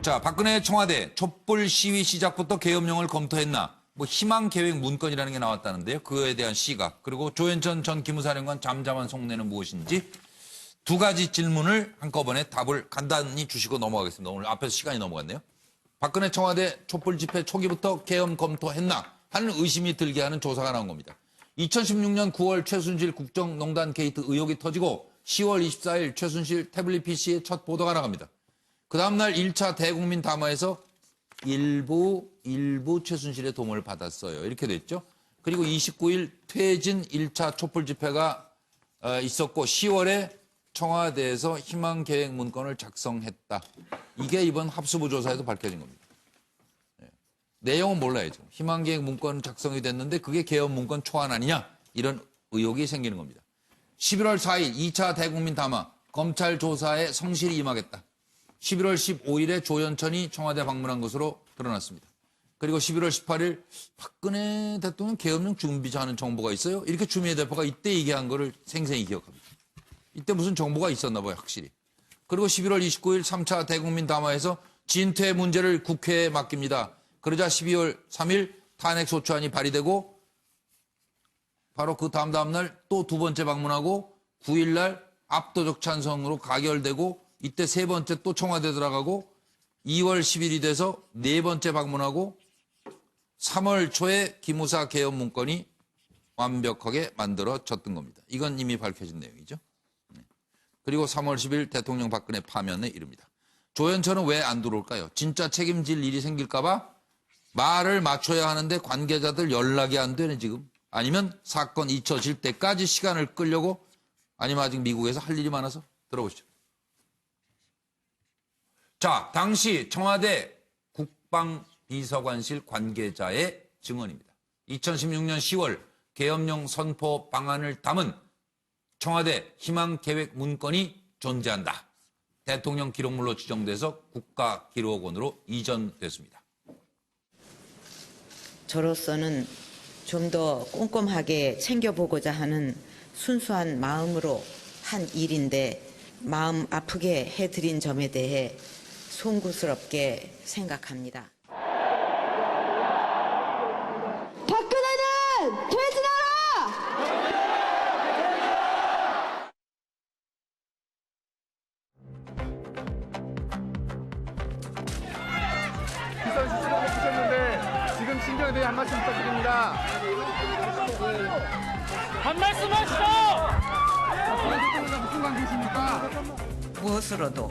자, 박근혜 청와대 촛불 시위 시작부터 계엄령을 검토했나? 뭐 희망 계획 문건이라는 게 나왔다는데요. 그거에 대한 시각. 그리고 조현천 전 기무사령관 잠잠한 속내는 무엇인지 두 가지 질문을 한꺼번에 답을 간단히 주시고 넘어가겠습니다. 오늘 앞에서 시간이 넘어갔네요. 박근혜 청와대 촛불 집회 초기부터 계엄 검토했나 하는 의심이 들게 하는 조사가 나온 겁니다. 2016년 9월 최순실 국정농단 게이트 의혹이 터지고 10월 24일 최순실 태블릿 PC의 첫 보도가 나갑니다. 그 다음날 1차 대국민 담화에서 일부 최순실의 도움을 받았어요. 이렇게 됐죠. 그리고 29일 퇴진 1차 촛불 집회가 있었고 10월에 청와대에서 희망 계획 문건을 작성했다. 이게 이번 합수부 조사에도 밝혀진 겁니다. 내용은 몰라요. 지금. 희망 계획 문건 작성이 됐는데 그게 계엄 문건 초안 아니냐? 이런 의혹이 생기는 겁니다. 11월 4일 2차 대국민 담화 검찰 조사에 성실히 임하겠다. 11월 15일에 조현천이 청와대 방문한 것으로 드러났습니다. 그리고 11월 18일 박근혜 대통령 계엄령 준비자하는 정보가 있어요. 이렇게 추미애 대표가 이때 얘기한 거를 생생히 기억합니다. 이때 무슨 정보가 있었나 봐요, 확실히. 그리고 11월 29일 3차 대국민 담화에서 진퇴 문제를 국회에 맡깁니다. 그러자 12월 3일 탄핵소추안이 발의되고 바로 그 다음 날 또 두 번째 방문하고 9일 날 압도적 찬성으로 가결되고 이때 세 번째 또 청와대 들어가고 2월 10일이 돼서 네 번째 방문하고 3월 초에 기무사 계엄 문건이 완벽하게 만들어졌던 겁니다. 이건 이미 밝혀진 내용이죠. 그리고 3월 10일 대통령 박근혜 파면에 이릅니다. 조현천은 왜 안 들어올까요? 진짜 책임질 일이 생길까 봐 말을 맞춰야 하는데 관계자들 연락이 안 되네 지금. 아니면 사건 잊혀질 때까지 시간을 끌려고 아니면 아직 미국에서 할 일이 많아서 들어보시죠. 자, 당시 청와대 국방비서관실 관계자의 증언입니다. 2016년 10월 계엄령 선포 방안을 담은 청와대 희망계획 문건이 존재한다. 대통령 기록물로 지정돼서 국가기록원으로 이전됐습니다. 저로서는 좀 더 꼼꼼하게 챙겨보고자 하는 순수한 마음으로 한 일인데 마음 아프게 해드린 점에 대해 송구스럽게 생각합니다. 박근혜는 퇴진하라! 비선 수준을 해주셨는데 지금 심정에 대해 한 말씀 부탁드립니다. 한 말씀 하시죠! 대통령과 무슨 관계이십니까? 무엇으로도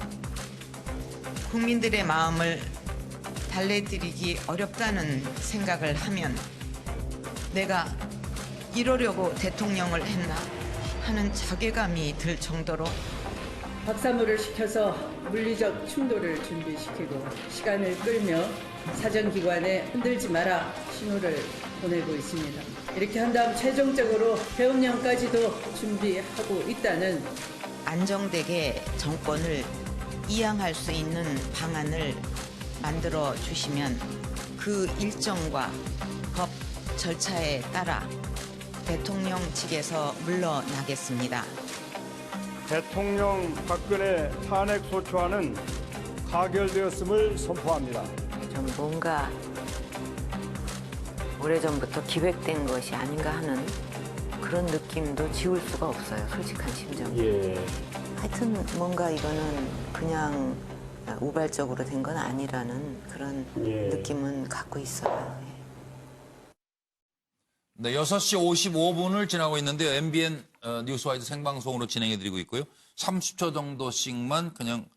국민들의 마음을 달래드리기 어렵다는 생각을 하면 내가 이러려고 대통령을 했나 하는 자괴감이 들 정도로 박사모를 시켜서 물리적 충돌을 준비시키고 시간을 끌며 사정기관에 흔들지 마라 신호를 보내고 있습니다. 이렇게 한 다음 최종적으로 계엄령까지도 준비하고 있다는 안정되게 정권을 이양할 수 있는 방안을 만들어 주시면 그 일정과 법 절차에 따라 대통령 측에서 물러나겠습니다. 대통령 박근혜 탄핵소추안은 가결되었음을 선포합니다. 좀 뭔가 오래전부터 기획된 것이 아닌가 하는 그런 느낌도 지울 수가 없어요. 솔직한 심정. 하여튼 뭔가 이거는 그냥 우발적으로 된 건 아니라는 그런 느낌은 갖고 있어요. 네, 6시 55분을 지나고 있는데요. MBN 뉴스와이드 생방송으로 진행해드리고 있고요. 30초 정도씩만 그냥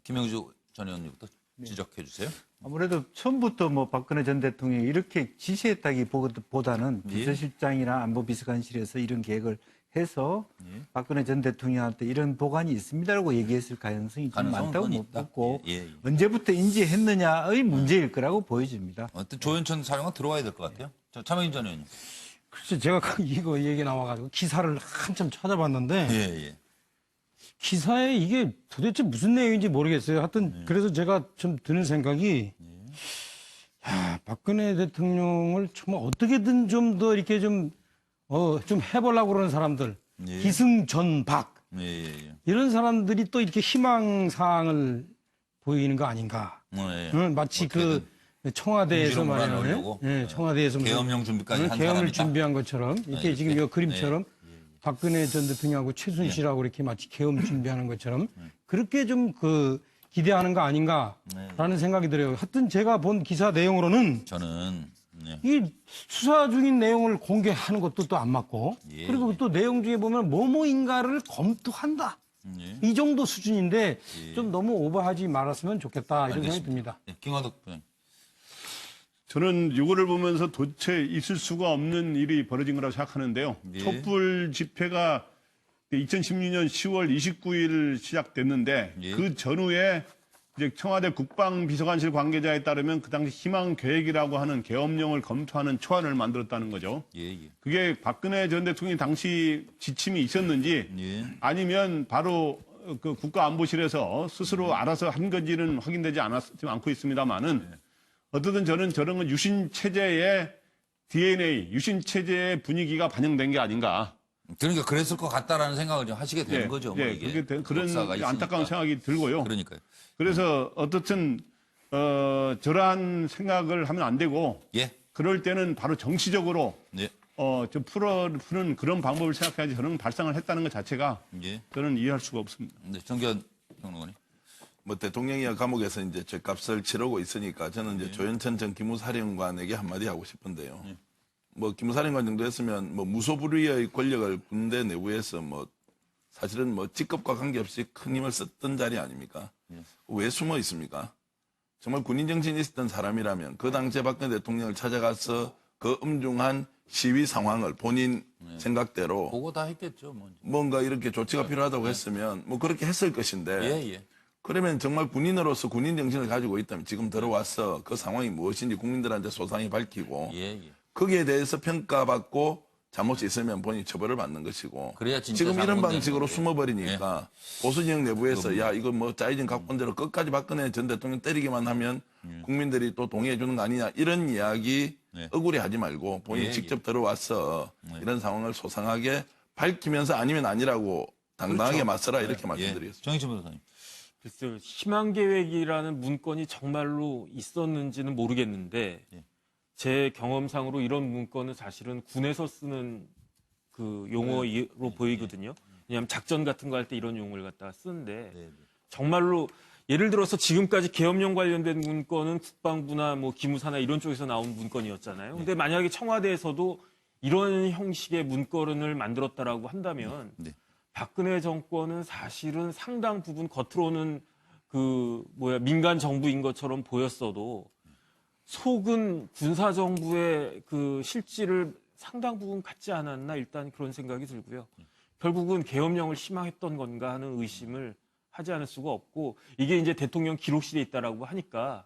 김영주 전 의원님부터 지적해 주세요. 아무래도 처음부터 뭐 박근혜 전 대통령이 이렇게 지시했다기보다는 비서실장이나 안보비서관실에서 이런 계획을 해서 박근혜 전 대통령한테 이런 보관이 있습니다라고 얘기했을 가능성이 좀 많다고 못 봤고 언제부터 인지했느냐의 문제일 거라고 보여집니다. 조현천 사령관 들어와야 될 것 같아요. 차명인 전 의원님. 글쎄, 제가 이거 얘기 나와가지고 기사를 한참 찾아봤는데 기사에 이게 도대체 무슨 내용인지 모르겠어요. 하여튼 그래서 제가 좀 드는 생각이 야, 박근혜 대통령을 정말 어떻게든 좀 더 이렇게 좀 해보려고 그러는 사람들 기승전박 이런 사람들이 또 이렇게 희망사항을 보이는 거 아닌가. 마치 그 청와대에서 공지로 말하는 몰아넣으려고? 청와대에서 무슨 계엄령 준비까지 한 계엄을 사람이다. 준비한 것처럼 이렇게 지금 이 그림처럼 박근혜 전 대통령하고 최순실하고 이렇게 마치 계엄 준비하는 것처럼 그렇게 좀 그 기대하는 거 아닌가라는 생각이 들어요. 하여튼 제가 본 기사 내용으로는 저는 이 수사 중인 내용을 공개하는 것도 또 안 맞고 그리고 또 내용 중에 보면 뭐뭐인가를 검토한다. 이 정도 수준인데 좀 너무 오버하지 말았으면 좋겠다 이런 생각이 듭니다. 김화덕 부장님. 저는 이거를 보면서 도대체 있을 수가 없는 일이 벌어진 거라고 생각하는데요. 촛불 집회가 2016년 10월 29일 시작됐는데 그 전후에 이제 청와대 국방비서관실 관계자에 따르면 그 당시 희망 계획이라고 하는 계엄령을 검토하는 초안을 만들었다는 거죠. 그게 박근혜 전 대통령이 당시 지침이 있었는지 아니면 바로 그 국가안보실에서 스스로 알아서 한 건지는 확인되지 않고 있습니다만은 어쨌든 저는 저런 건 유신 체제의 DNA, 유신 체제의 분위기가 반영된 게 아닌가. 그러니까 그랬을 것 같다라는 생각을 좀 하시게 되는 거죠. 뭐 이게 그런 역사가 안타까운 있으니까. 생각이 들고요. 그러니까요. 그래서 어떻든 저러한 생각을 하면 안 되고 그럴 때는 바로 정치적으로 좀 푸는 그런 방법을 생각해야지 저는 발상을 했다는 것 자체가 저는 이해할 수가 없습니다. 정기현 평론가님. 뭐 대통령이 감옥에서 이제 죗값을 치르고 있으니까 저는 이제 조현천 전 기무사령관에게 한마디 하고 싶은데요. 뭐 기무사령관 정도 했으면 뭐 무소불위의 권력을 군대 내부에서 뭐 사실은 뭐 직급과 관계없이 큰 힘을 썼던 자리 아닙니까? 왜 숨어 있습니까? 정말 군인 정신이 있었던 사람이라면 그 당시에 박근혜 대통령을 찾아가서 그 엄중한 시위 상황을 본인 생각대로 보고 다 했겠죠. 뭐. 뭔가 이렇게 조치가 필요하다고 했으면 뭐 그렇게 했을 것인데 그러면 정말 군인으로서 군인 정신을 가지고 있다면 지금 들어와서 그 상황이 무엇인지 국민들한테 소상히 밝히고 거기에 대해서 평가받고 잘못이 있으면 본인이 처벌을 받는 것이고 그래야 진짜 지금 이런 잘못된 방식으로 건데. 숨어버리니까 보수 진영 내부에서 야 이거 뭐 짜여진 각본대로 끝까지 박근혜 전 대통령 때리기만 하면 국민들이 또 동의해 주는 거 아니냐 이런 이야기 억울해하지 말고 본인이 직접 들어와서 이런 상황을 소상하게 밝히면서 아니면 아니라고 당당하게 맞서라 이렇게 말씀드리겠습니다. 정희진 변호사님. 글쎄요, 희망계획이라는 문건이 정말로 있었는지는 모르겠는데, 제 경험상으로 이런 문건은 사실은 군에서 쓰는 그 용어로 보이거든요. 왜냐하면 작전 같은 거 할 때 이런 용어를 갖다가 쓰는데, 정말로 예를 들어서 지금까지 계엄령 관련된 문건은 국방부나 뭐 기무사나 이런 쪽에서 나온 문건이었잖아요. 근데 만약에 청와대에서도 이런 형식의 문건을 만들었다라고 한다면, 박근혜 정권은 사실은 상당 부분 겉으로는 민간 정부인 것처럼 보였어도 속은 군사 정부의 그 실질을 상당 부분 갖지 않았나 일단 그런 생각이 들고요. 결국은 계엄령을 희망했던 건가 하는 의심을 하지 않을 수가 없고 이게 이제 대통령 기록실에 있다라고 하니까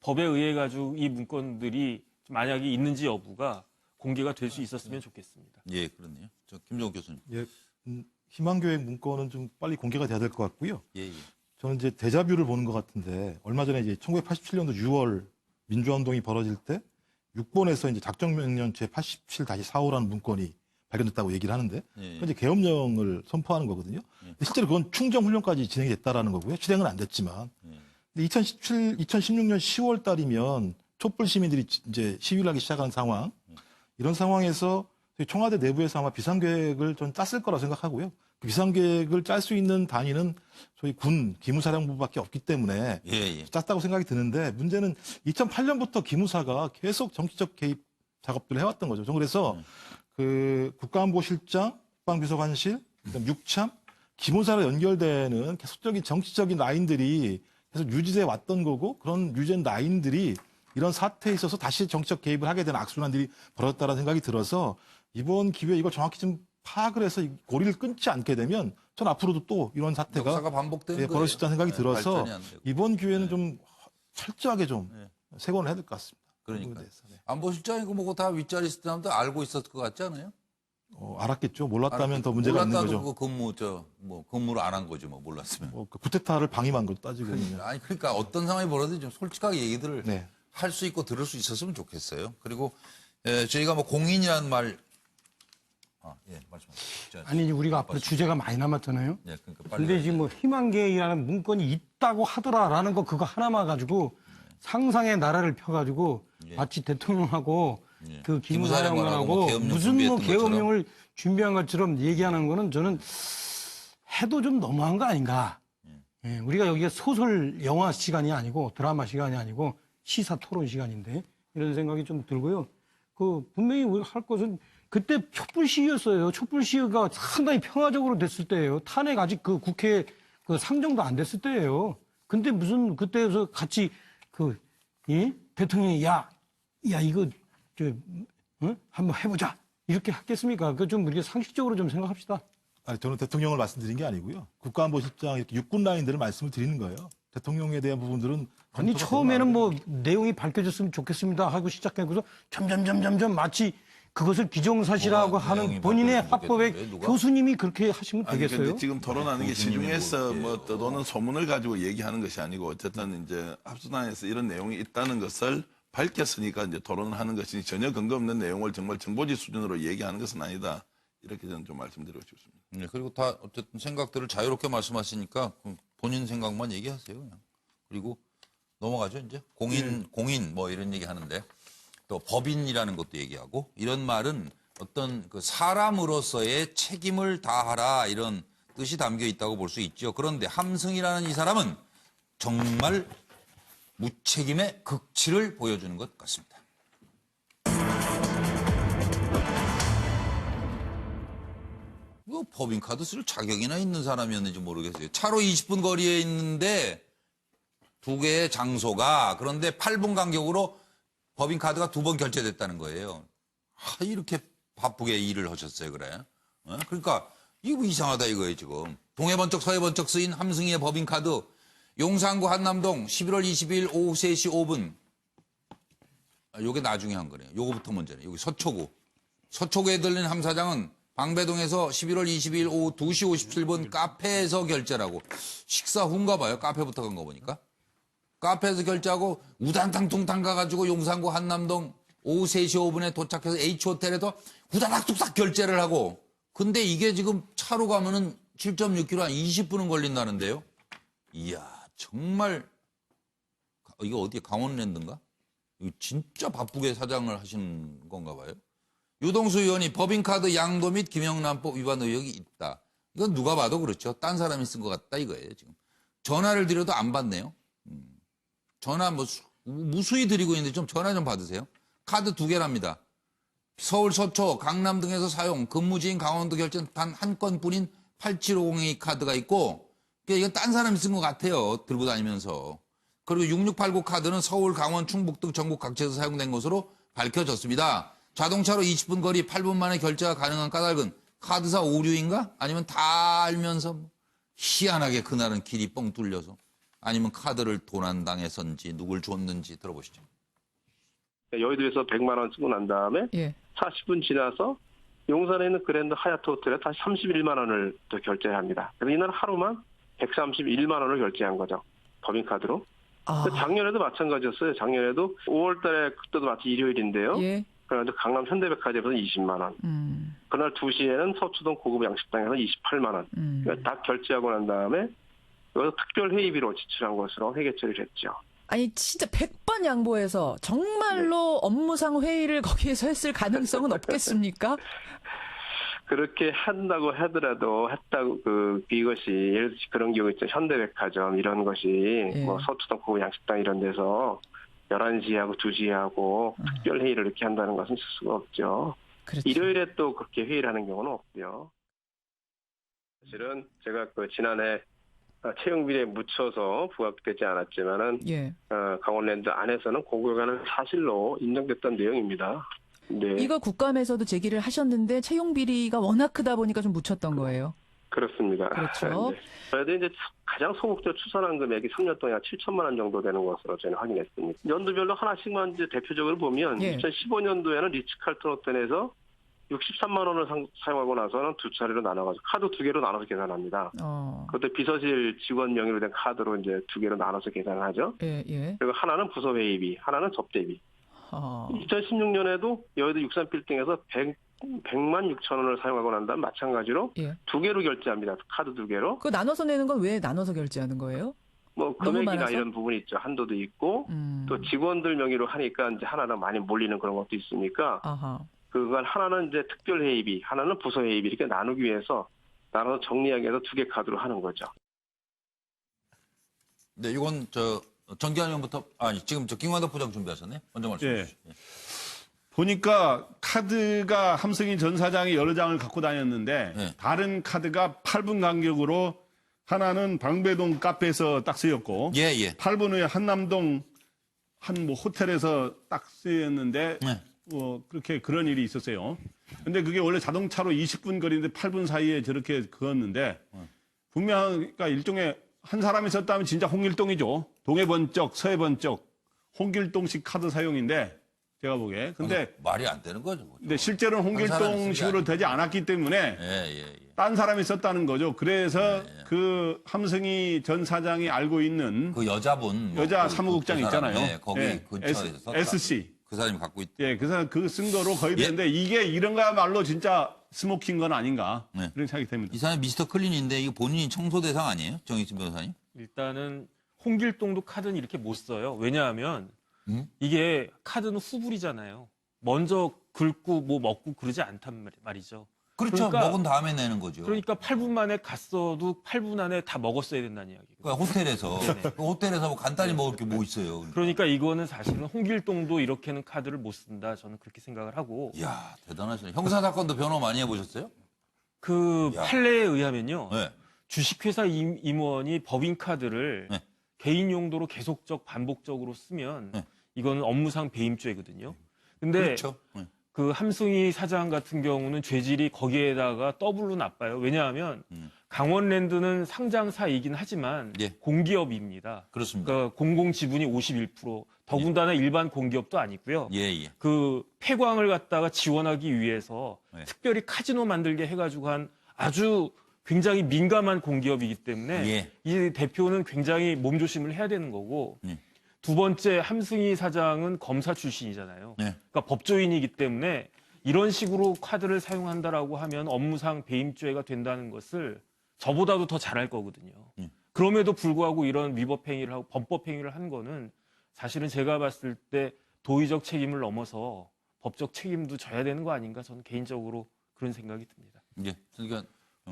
법에 의해 가지고 이 문건들이 만약에 있는지 여부가 공개가 될 수 있었으면 좋겠습니다. 예, 그렇네요. 저 김종욱 교수님. 예, 희망계획 문건은 좀 빨리 공개가 돼야 될 것 같고요. 저는 이제 데자뷰를 보는 것 같은데 얼마 전에 이제 1987년도 6월 민주화운동이 벌어질 때 6번에서 이제 작전명령 제87-4호라는 문건이 발견됐다고 얘기를 하는데 이제 계엄령을 선포하는 거거든요. 실제로 그건 충정훈련까지 진행이 됐다라는 거고요. 실행은 안 됐지만. 근데 2016년 10월 달이면 촛불 시민들이 이제 시위를 하기 시작하는 상황. 이런 상황에서 청와대 내부에서 아마 비상계획을 좀 짰을 거라 생각하고요. 그 비상계획을 짤 수 있는 단위는 저희 군 기무사령부밖에 없기 때문에 짰다고 생각이 드는데 문제는 2008년부터 기무사가 계속 정치적 개입 작업들을 해왔던 거죠. 저는 그래서 그 국가안보실장, 국방비서관실, 그다음 육참, 기무사로 연결되는 계속적인 정치적인 라인들이 계속 유지돼 왔던 거고 그런 유지된 라인들이 이런 사태에 있어서 다시 정치적 개입을 하게 되는 악순환들이 벌어졌다는 생각이 들어서 이번 기회에 이걸 정확히 좀 파악을 해서 고리를 끊지 않게 되면 전 앞으로도 또 이런 사태가 벌어질 수 있다는 생각이 들어서 이번 기회는 좀 철저하게 좀 세곤을 해야 될 것 같습니다. 그러니까 안보실장이고 뭐고 다 윗자리 있을 때도 알고 있었을 것 같지 않아요? 알았겠죠. 몰랐다면 더 문제가 있는 거죠. 몰랐다도 근무를 안 한 거죠. 뭐 몰랐으면. 그 쿠데타를 방임한 것도 따지고. 아니 그러니까 어떤 상황이 벌어지든 좀 솔직하게 얘기들을 할 수 있고 들을 수 있었으면 좋겠어요. 그리고 저희가 뭐 공인이라는 말 예, 말씀하세요. 아니 이제 우리가 앞으로 주제가 많이 남았잖아요. 예, 그러니까 빨리. 근데 지금 뭐 희망계획이라는 문건이 있다고 하더라라는 거 그거 하나만 가지고 상상의 나라를 펴가지고 마치 대통령하고 그 기무사령관하고 무슨 뭐 계엄령을 준비한 것처럼 얘기하는 거는 저는 해도 좀 너무한 거 아닌가. 예, 우리가 여기가 소설 영화 시간이 아니고 드라마 시간이 아니고 시사 토론 시간인데 이런 생각이 좀 들고요. 그 분명히 우리가 할 것은 그때 촛불 시위였어요. 촛불 시위가 상당히 평화적으로 됐을 때예요. 탄핵 아직 그 국회 그 상정도 안 됐을 때예요. 근데 무슨 그때에서 같이 대통령이 야 이거 한번 해보자 이렇게 하겠습니까? 그 좀 우리가 상식적으로 좀 생각합시다. 아니, 저는 대통령을 말씀드린 게 아니고요. 국가안보실장 이렇게 육군 라인들을 말씀을 드리는 거예요. 대통령에 대한 부분들은 아니 처음에는 뭐 내용이 밝혀졌으면 좋겠습니다 하고 시작하고서 점점 마치 그것을 기정사실하고 하는 본인의 합법의 교수님이 그렇게 하시면 되겠어요? 근데 지금 토론하는 게 시중에서 뭐 떠도는 소문을 가지고 얘기하는 것이 아니고 어쨌든 이제 합수단에서 이런 내용이 있다는 것을 밝혔으니까 이제 토론을 하는 것이니 전혀 근거 없는 내용을 정말 정보지 수준으로 얘기하는 것은 아니다. 이렇게 저는 좀 말씀드리고 싶습니다. 네, 그리고 다 어쨌든 생각들을 자유롭게 말씀하시니까 본인 생각만 얘기하세요. 그냥. 그리고 넘어가죠. 이제 공인 뭐 이런 얘기 하는데 또 법인이라는 것도 얘기하고 이런 말은 어떤 그 사람으로서의 책임을 다하라 이런 뜻이 담겨 있다고 볼 수 있죠. 그런데 함승이라는 이 사람은 정말 무책임의 극치를 보여주는 것 같습니다. 뭐 법인카드 쓸 자격이나 있는 사람이었는지 모르겠어요. 차로 20분 거리에 있는데 두 개의 장소가 그런데 8분 간격으로 법인카드가 2번 결제됐다는 거예요. 이렇게 바쁘게 일을 하셨어요, 그래? 그러니까 이거 뭐 이상하다 이거예요, 지금. 동해번쩍 서해번쩍 쓰인 함승희의 법인카드 용산구 한남동 11월 22일 오후 3시 5분. 요게 나중에 한 거네요. 요거부터 먼저네. 여기 서초구. 서초구에 들린 함 사장은 방배동에서 11월 22일 오후 2시 57분 카페에서 결제라고. 식사 후인가 봐요. 카페부터 간 거 보니까. 카페에서 결제하고 우당탕통탕 가가지고 용산구 한남동 오후 3시 5분에 도착해서 H호텔에서 후다닥 뚝딱 결제를 하고. 근데 이게 지금 차로 가면은 7.6km 한 20분은 걸린다는데요. 이야, 정말 이거 어디 강원랜드인가? 이거 진짜 바쁘게 사장을 하시는 건가 봐요. 유동수 의원이 법인카드 양도 및 김영란법 위반 의혹이 있다. 이건 누가 봐도 그렇죠. 딴 사람이 쓴 것 같다 이거예요, 지금. 전화를 드려도 안 받네요. 전화 뭐 무수히 드리고 있는데 좀 전화 좀 받으세요. 카드 2개랍니다. 서울 서초, 강남 등에서 사용, 근무지인 강원도 결제는 단 한 건뿐인 8750A 카드가 있고 그러니까 이건 딴 사람이 쓴 것 같아요. 들고 다니면서. 그리고 6689 카드는 서울, 강원, 충북 등 전국 각지에서 사용된 것으로 밝혀졌습니다. 자동차로 20분 거리 8분 만에 결제가 가능한 까닭은 카드사 오류인가? 아니면 다 알면서 희한하게 그날은 길이 뻥 뚫려서 아니면 카드를 도난당해서인지 누굴 줬는지 들어보시죠. 여의도에서 100만 원 쓰고 난 다음에 40분 지나서 용산에 있는 그랜드 하얏트 호텔에 다시 31만 원을 또 결제해야 합니다. 그래서 이날 하루만 131만 원을 결제한 거죠. 법인카드로. 작년에도 마찬가지였어요. 작년에도 5월 달에 그때도 마치 일요일인데요. 그런데 강남 현대백화점에서 20만 원. 그날 2시에는 서초동 고급 양식당에서 28만 원. 그러니까 다 결제하고 난 다음에 여기서 특별 회의비로 지출한 것으로 회계 처리를 했죠. 아니 진짜 100번 양보해서 정말로 업무상 회의를 거기에서 했을 가능성은 없겠습니까? 그렇게 한다고 하더라도 했다고 이것이 예를 들어 그런 경우 있죠. 현대백화점 이런 것이 뭐 서초동 고급 양식당 이런 데서 11시에 하고 2시에 하고 특별 회의를 이렇게 한다는 것은 있을 수가 없죠. 그렇죠. 일요일에 또 그렇게 회의를 하는 경우는 없고요. 사실은 제가 지난해 채용비리에 묻혀서 부각되지 않았지만은 강원랜드 안에서는 공고가는 사실로 인정됐던 내용입니다. 네. 이거 국감에서도 제기를 하셨는데 채용 비리가 워낙 크다 보니까 좀 묻혔던 거예요. 그렇습니다. 그렇죠. 네. 그래도 이제 가장 소극적으로 추산한 금액이 3년 동안 7천만 원 정도 되는 것으로 저희는 확인했습니다. 연도별로 하나씩만 이제 대표적으로 보면 2015년도에는 리츠칼튼 호텔에서 63만 원을 사용하고 나서는 2차례로 나눠가지고 카드 2개로 나눠서 계산합니다. 그것도 비서실 직원 명의로 된 카드로 이제 2개로 나눠서 계산을 하죠. 그리고 하나는 부서 회의비, 하나는 접대비. 2016년에도 여의도 63빌딩에서 100만 6천 원을 사용하고 난 다음 마찬가지로 예. 2개로 결제합니다. 카드 2개로. 그 나눠서 내는 건 왜 나눠서 결제하는 거예요? 뭐 너무 금액이나 많아서? 이런 부분이 있죠. 한도도 있고 또 직원들 명의로 하니까 이제 하나당 많이 몰리는 그런 것도 있으니까 아하. 그건 하나는 이제 특별 회의비, 하나는 부서 회의비 이렇게 나누기 위해서 나눠서 정리하기 위해서 2개 카드로 하는 거죠. 네, 이건 정기환 의원부터 지금 김관덕 부장 준비하셨네. 먼저 말씀해 예. 주시죠. 예. 보니까 카드가 함승희 전 사장이 여러 장을 갖고 다녔는데 네. 다른 카드가 8분 간격으로 하나는 방배동 카페에서 딱 쓰였고 예, 예. 8분 후에 한남동 한 뭐 호텔에서 딱 쓰였는데 네. 그렇게 그런 일이 있었어요. 근데 그게 원래 자동차로 20분 거리인데 8분 사이에 저렇게 그었는데 분명 그러니까 일종의 한 사람이 썼다면 진짜 홍길동이죠. 동해 번쩍 서해 번쩍 홍길동식 카드 사용인데 제가 보기에. 근데 말이 안 되는 거죠. 근데 실제로는 한 사람이 쓴 게 홍길동식으로 되지 않았기 때문에 예. 딴 사람이 썼다는 거죠. 그래서 그 함승희 전 사장이 알고 있는 그 여자분 여자 사무국장 그 사람, 있잖아요. 네, 거기 근처에서 썼다. SC. 그 사람이 갖고 있. 예, 그 쓴 거로 거의 예. 되는데 이게 이런 거야말로 진짜 스모킹 건 아닌가 네. 그런 생각이 듭니다. 이 사람이 미스터 클린인데 이거 본인이 청소 대상 아니에요? 정익진 변호사님? 일단은 홍길동도 카드는 이렇게 못 써요. 왜냐하면 이게 카드는 후불이잖아요. 먼저 긁고 뭐 먹고 그러지 않단 말이죠. 그렇죠. 그러니까- 먹은 다음에 내는 거죠. 그러니까 8분 만에 갔어도 8분 안에 다 먹었어야 된다는 이야기예요. 그러니까 호텔에서 네네. 그 호텔에서 뭐 간단히 먹을 게 뭐 있어요. 그러니까 이거는 사실은 홍길동도 이렇게는 카드를 못 쓴다. 저는 그렇게 생각을 하고. 이야 대단하시네. 형사 사건도 변호 많이 해보셨어요? 그 야. 판례에 의하면요. 네. 주식회사 임원이 법인카드를 네. 개인 용도로 계속적 반복적으로 쓰면 네. 이거는 업무상 배임죄거든요. 근데 그렇죠. 네. 그 함승희 사장 같은 경우는 죄질이 거기에다가 더블로 나빠요. 왜냐하면 강원랜드는 상장사이긴 하지만 예. 공기업입니다. 그렇습니다. 그러니까 공공 지분이 51%. 더군다나 일반 공기업도 아니고요. 예. 그 폐광을 갖다가 지원하기 위해서 네. 특별히 카지노 만들게 해가지고 한 아주 굉장히 민감한 공기업이기 때문에 예. 이 대표는 굉장히 몸조심을 해야 되는 거고 예. 두 번째 함승희 사장은 검사 출신이잖아요. 네. 그러니까 법조인이기 때문에 이런 식으로 카드를 사용한다라고 하면 업무상 배임죄가 된다는 것을 저보다도 더 잘할 거거든요. 그럼에도 불구하고 이런 위법 행위를 하고 범법 행위를 한 거는 사실은 제가 봤을 때 도의적 책임을 넘어서 법적 책임도 져야 되는 거 아닌가 저는 개인적으로 그런 생각이 듭니다. 예. 그러니까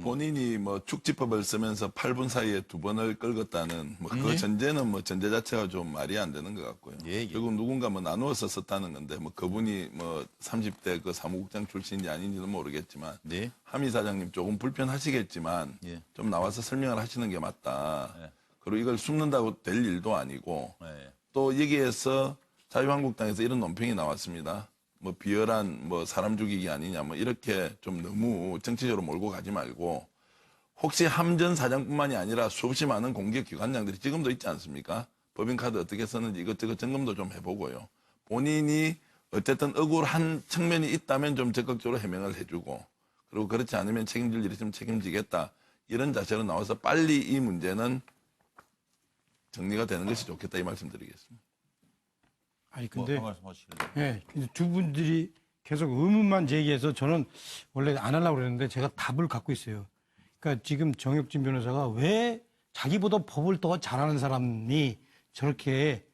본인이 뭐 축지법을 쓰면서 8분 사이에 2번을 끌었다는 뭐 그 전제는 뭐 전제 자체가 좀 말이 안 되는 것 같고요. 결국 누군가 뭐 나누어서 썼다는 건데 뭐 그분이 뭐 30대 그 사무국장 출신인지 아닌지는 모르겠지만 함의 사장님 조금 불편하시겠지만 좀 나와서 설명을 하시는 게 맞다. 그리고 이걸 숨는다고 될 일도 아니고 또 여기에서 자유한국당에서 이런 논평이 나왔습니다. 뭐 비열한 뭐 사람 죽이기 아니냐 뭐 이렇게 좀 너무 정치적으로 몰고 가지 말고 혹시 함 전 사장뿐만이 아니라 수없이 많은 공기업 기관장들이 지금도 있지 않습니까? 법인카드 어떻게 썼는지 이것저것 점검도 좀 해보고요. 본인이 어쨌든 억울한 측면이 있다면 좀 적극적으로 해명을 해주고 그리고 그렇지 않으면 책임질 일이 좀 책임지겠다. 이런 자세로 나와서 빨리 이 문제는 정리가 되는 것이 좋겠다 이 말씀 드리겠습니다. 아니 근데 말씀하시길래. 예, 근데 두 분들이 계속 의문만 제기해서 저는 원래 안 하려고 그랬는데 제가 답을 갖고 있어요. 그러니까 지금 정혁진 변호사가 왜 자기보다 법을 더 잘하는 사람이 저렇게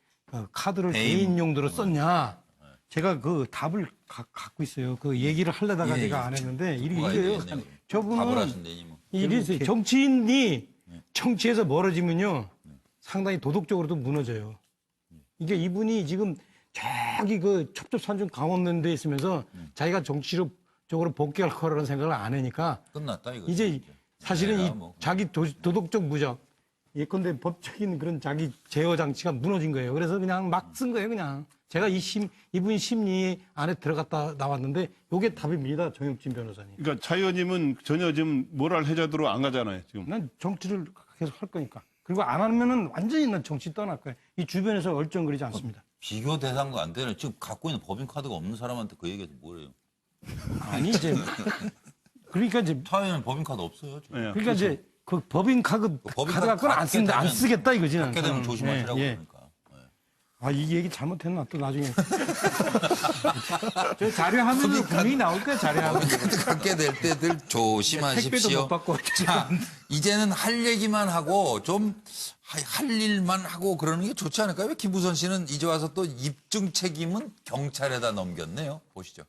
카드를 개인 용도로 썼냐. 제가 그 답을 갖고 있어요. 그 얘기를 하려다가 제가 안 했는데 이게요. 저분은 이게 정치인이 정치에서 멀어지면요 상당히 도덕적으로도 무너져요. 이게 이분이 지금 저기 그 첩첩산중 강원랜드에 있으면서 자기가 정치적으로 복귀할 거라는 생각을 안 하니까 끝났다 이거. 이제 사실은 이 자기 도덕적 무적 예컨대 법적인 그런 자기 제어 장치가 무너진 거예요. 그래서 그냥 막 쓴 거예요, 그냥. 제가 이분 심리 안에 들어갔다 나왔는데 요게 답입니다, 정혁진 변호사님. 그러니까 차 의원님은 전혀 지금 모랄 해저드로 안 가잖아요, 지금. 난 정치를 계속 할 거니까. 그리고 안 하면은 완전히 난 정치 떠날 거예요. 이 주변에서 얼쩡거리지 않습니다. 비교 대상도 안 되는 지금 갖고 있는 법인 카드가 없는 사람한테 그 얘기해서 뭐래요? 아니 이제 그러니까 이제 차에는 법인 카드 없어요. 지금. 그러니까 그렇죠. 이제 그 법인 카드 갖고는 안 쓰겠다 이거지. 갖게 되면 조심하시라고 그러니까. 아, 이 얘기 잘못했나 또 나중에. 저 자료화면으로 분명히 나올 거예요, 자료화면. 갖게 될 때들 택배도 조심하십시오. 못 받고. 자, 이제는 할 얘기만 하고 좀 할 일만 하고 그러는 게 좋지 않을까요? 왜 김부선 씨는 이제 와서 또 입증 책임은 경찰에다 넘겼네요. 보시죠.